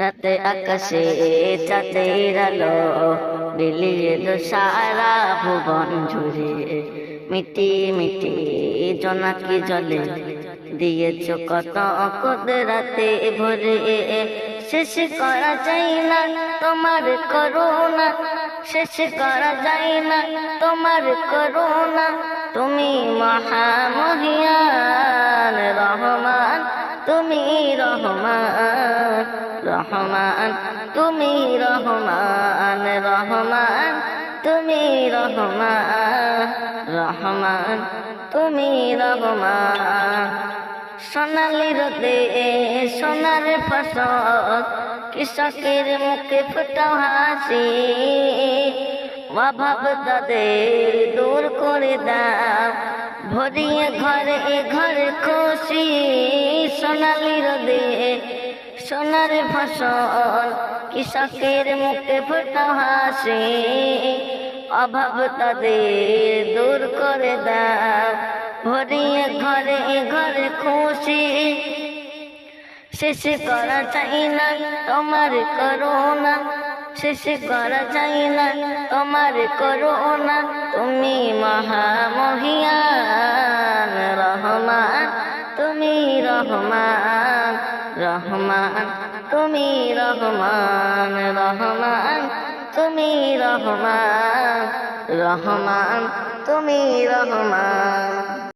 রাতে আকাশে চাঁদের আলো বিলিয়ে দো সারা ভুবন জুড়ে। মিটি মিটি জোনাকি জলে দিয়েছ কত কুদরতে ভরে। শেষ করা যায় না তোমার করুণা, শেষ করা যায় না তোমার করুণা। তুমি মহামহিয়ান রহমান, তুমি রহমান রহমান, তুমি রহমান রহমান, তুমি রহমান রহমান, তুমি রহমান। সোনালি রোদে সোনার ফসল, কৃষকের মুখে ফুটাও হাসি। অভাব তাদের দূর করে দাও, ভরিয়ে ঘরে ঘরে খুশি। সোনালি রোদে সোনার ফসল, কৃষকের মুখে ফুটাও হাসি। অভাব তাদের দূর করে দাও, ভরিয়ে ঘরে ঘরে খুশি। শেষ করা চাই না তোমার করুণা, শেষ করা চাই না তোমার করুণা। তুমি মহামহিয়ান রহমান, তুমি রহমান রহমান, তুমি রহমান রহমান, তুমি রহমান রহমান, তুমি রহমান।